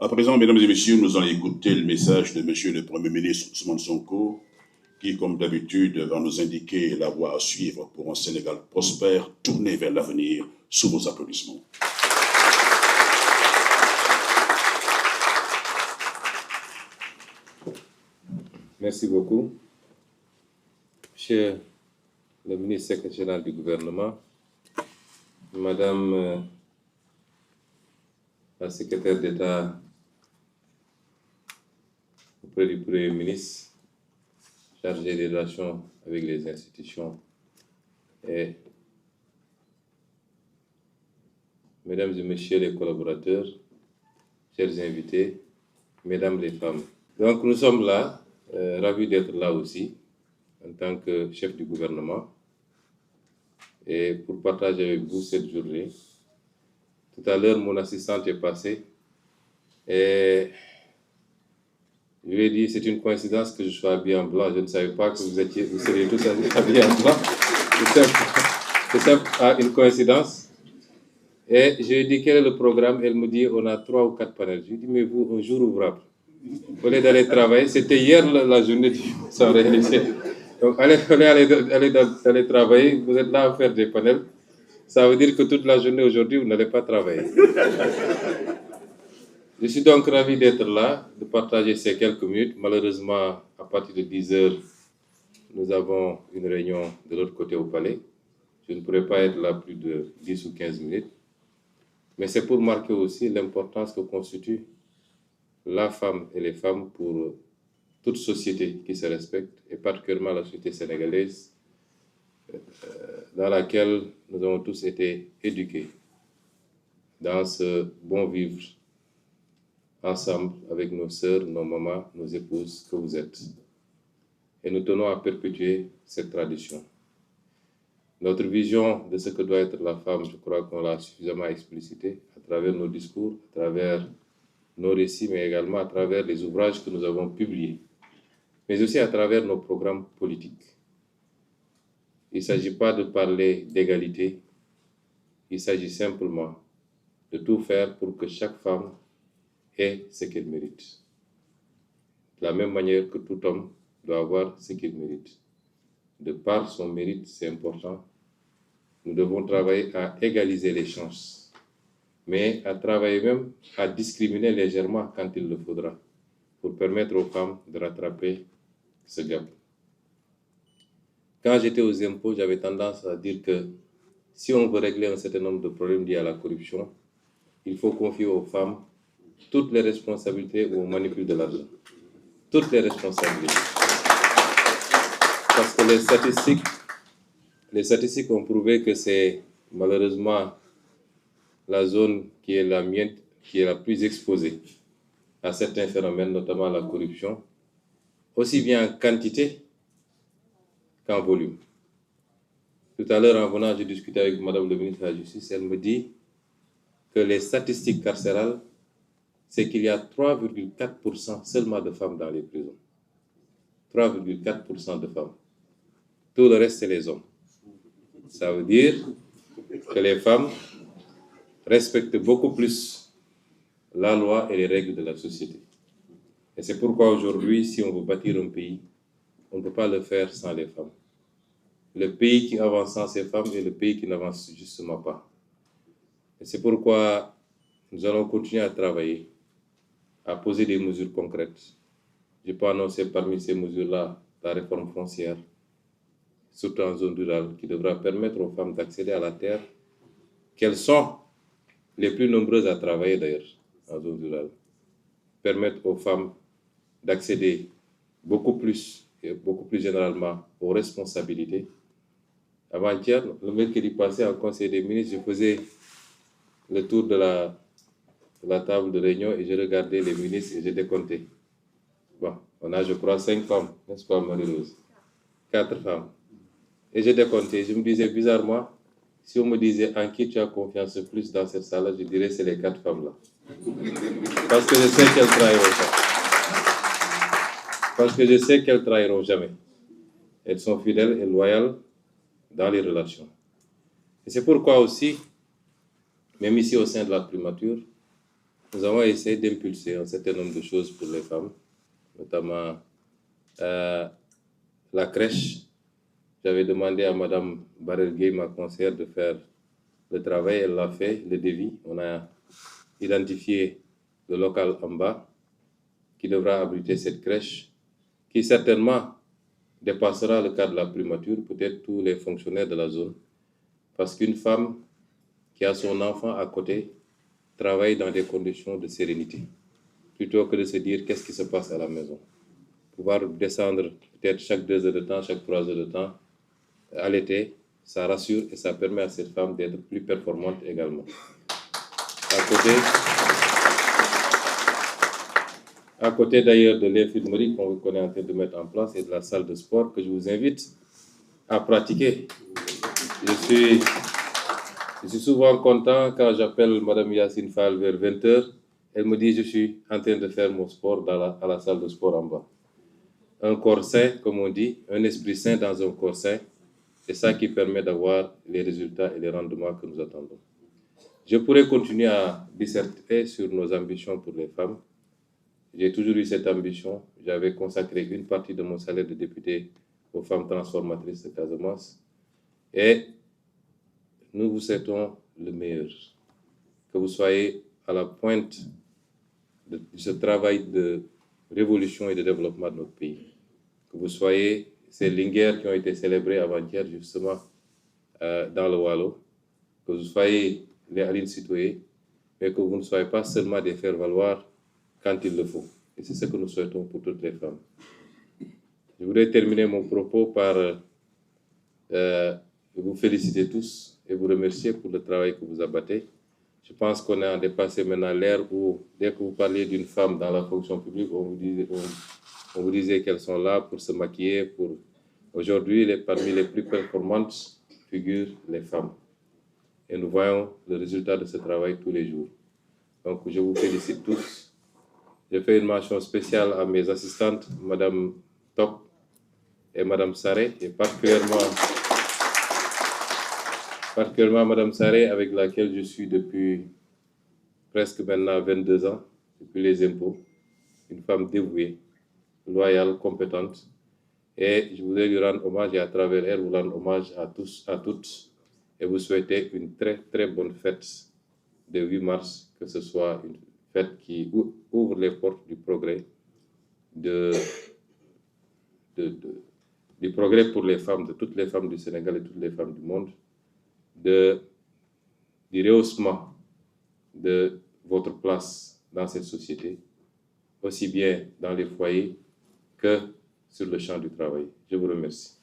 À présent, mesdames et messieurs, nous allons écouter le message de monsieur le Premier ministre Ousmane Sonko, qui, comme d'habitude, va nous indiquer la voie à suivre pour un Sénégal prospère, tourné vers l'avenir, sous vos applaudissements. Merci beaucoup. Monsieur le ministre secrétaire général du gouvernement, Madame la secrétaire d'État auprès du Premier ministre, chargée des relations avec les institutions, et Mesdames et Messieurs les collaborateurs, chers invités, Mesdames les femmes. Donc nous sommes là, ravis d'être là aussi, en tant que chef du gouvernement, et pour partager avec vous cette journée. Tout à l'heure, mon assistante est passée, et je lui ai dit, c'est une coïncidence que je sois habillé en blanc. Je ne savais pas que vous seriez tous habillés en blanc. C'est une coïncidence. Et je lui ai dit, quel est le programme? Elle me dit, on a 3 ou 4 panels. Je lui ai dit, mais vous, un jour ouvrable, au lieu d'aller travailler, c'était hier la journée sans réalité. Donc, allez travailler, vous êtes là à faire des panels. Ça veut dire que toute la journée aujourd'hui, vous n'allez pas travailler. Je suis donc ravi d'être là, de partager ces quelques minutes. Malheureusement, à partir de 10 heures, nous avons une réunion de l'autre côté au palais. Je ne pourrai pas être là plus de 10 ou 15 minutes. Mais c'est pour marquer aussi l'importance que constitue la femme et les femmes pour toute société qui se respecte, et particulièrement la société sénégalaise, dans laquelle nous avons tous été éduqués dans ce bon vivre ensemble avec nos sœurs, nos mamans, nos épouses que vous êtes. Et nous tenons à perpétuer cette tradition. Notre vision de ce que doit être la femme, je crois qu'on l'a suffisamment explicité à travers nos discours, à travers nos récits, mais également à travers les ouvrages que nous avons publiés, mais aussi à travers nos programmes politiques. Il ne s'agit pas de parler d'égalité, il s'agit simplement de tout faire pour que chaque femme ait ce qu'elle mérite. De la même manière que tout homme doit avoir ce qu'il mérite. De par son mérite, c'est important. Nous devons travailler à égaliser les chances, mais à travailler même à discriminer légèrement quand il le faudra, pour permettre aux femmes de rattraper ce gap. Quand j'étais aux impôts, j'avais tendance à dire que si on veut régler un certain nombre de problèmes liés à la corruption, il faut confier aux femmes toutes les responsabilités où on manipule de l'argent. Toutes les responsabilités. Parce que les statistiques ont prouvé que c'est malheureusement la zone qui est la mienne, qui est la plus exposée à certains phénomènes, notamment la corruption, aussi bien en quantité qu'en volume. Tout à l'heure, en venant, j'ai discuté avec Madame le ministre de la Justice. Elle me dit que les statistiques carcérales, c'est qu'il y a 3,4% seulement de femmes dans les prisons. 3,4% de femmes. Tout le reste, c'est les hommes. Ça veut dire que les femmes respectent beaucoup plus la loi et les règles de la société. Et c'est pourquoi aujourd'hui, si on veut bâtir un pays, on ne peut pas le faire sans les femmes. Le pays qui avance sans ces femmes est le pays qui n'avance justement pas. Et c'est pourquoi nous allons continuer à travailler, à poser des mesures concrètes. Je peux annoncer parmi ces mesures-là la réforme foncière, surtout en zone rurale, qui devra permettre aux femmes d'accéder à la terre, qu'elles sont les plus nombreuses à travailler d'ailleurs en zone rurale. Permettre aux femmes d'accéder beaucoup plus, et beaucoup plus généralement, aux responsabilités. Avant-hier, le mercredi passé, en Conseil des ministres, je faisais le tour de la table de réunion et je regardais les ministres et je décomptais. Bon, on a, je crois, 5 femmes, n'est-ce pas, Marie-Rose? 4 femmes. Et je décomptais, je me disais bizarrement, si on me disait en qui tu as confiance le plus dans cette salle, je dirais c'est les 4 femmes-là. Parce que je sais qu'elles trahiront jamais. Parce que je sais qu'elles trahiront jamais. Elles sont fidèles et loyales dans les relations. Et c'est pourquoi aussi, même ici au sein de la primature, nous avons essayé d'impulser un certain nombre de choses pour les femmes, notamment la crèche. J'avais demandé à Mme Barel-Gueye, ma conseillère, de faire le travail. Elle l'a fait, le devis. On a identifié le local en bas qui devra abriter cette crèche, qui certainement dépassera le cadre de la primature, peut-être tous les fonctionnaires de la zone. Parce qu'une femme qui a son enfant à côté travaille dans des conditions de sérénité, plutôt que de se dire qu'est-ce qui se passe à la maison. Pouvoir descendre peut-être chaque 2 heures de temps, chaque 3 heures de temps, à l'été, ça rassure et ça permet à cette femme d'être plus performante également. À côté d'ailleurs de l'infirmerie qu'on est en train de mettre en place et de la salle de sport que je vous invite à pratiquer. Je suis souvent content quand j'appelle Mme Yacine Fall vers 20h. Elle me dit je suis en train de faire mon sport à la salle de sport en bas. Un corps sain, comme on dit, un esprit sain dans un corps sain, c'est ça qui permet d'avoir les résultats et les rendements que nous attendons. Je pourrais continuer à disserter sur nos ambitions pour les femmes. J'ai toujours eu cette ambition. J'avais consacré une partie de mon salaire de député aux femmes transformatrices de Casamance. Et nous vous souhaitons le meilleur. Que vous soyez à la pointe de ce travail de révolution et de développement de notre pays. Que vous soyez ces linguères qui ont été célébrées avant-hier justement dans le Wallo. Que vous soyez les Aline Sitoé, mais que vous ne soyez pas seulement des faire-valoir quand il le faut. Et c'est ce que nous souhaitons pour toutes les femmes. Je voudrais terminer mon propos par vous féliciter tous et vous remercier pour le travail que vous abattez. Je pense qu'on a dépassé maintenant l'ère où, dès que vous parliez d'une femme dans la fonction publique, on vous disait qu'elles sont là pour se maquiller. Aujourd'hui, parmi les plus performantes figurent les femmes. Et nous voyons le résultat de ce travail tous les jours. Donc, je vous félicite tous. Je fais une mention spéciale à mes assistantes, Mme Top et Mme Saré, et particulièrement Mme Saré, avec laquelle je suis depuis presque maintenant 22 ans, depuis les impôts. Une femme dévouée, loyale, compétente. Et je voudrais lui rendre hommage et à travers elle, vous rendre hommage à tous, à toutes, et vous souhaiter une très, très bonne fête de 8 mars, que ce soit une fête qui ouvre les portes du progrès, du progrès pour les femmes, de toutes les femmes du Sénégal et toutes les femmes du monde, du rehaussement de votre place dans cette société, aussi bien dans les foyers que sur le champ du travail. Je vous remercie.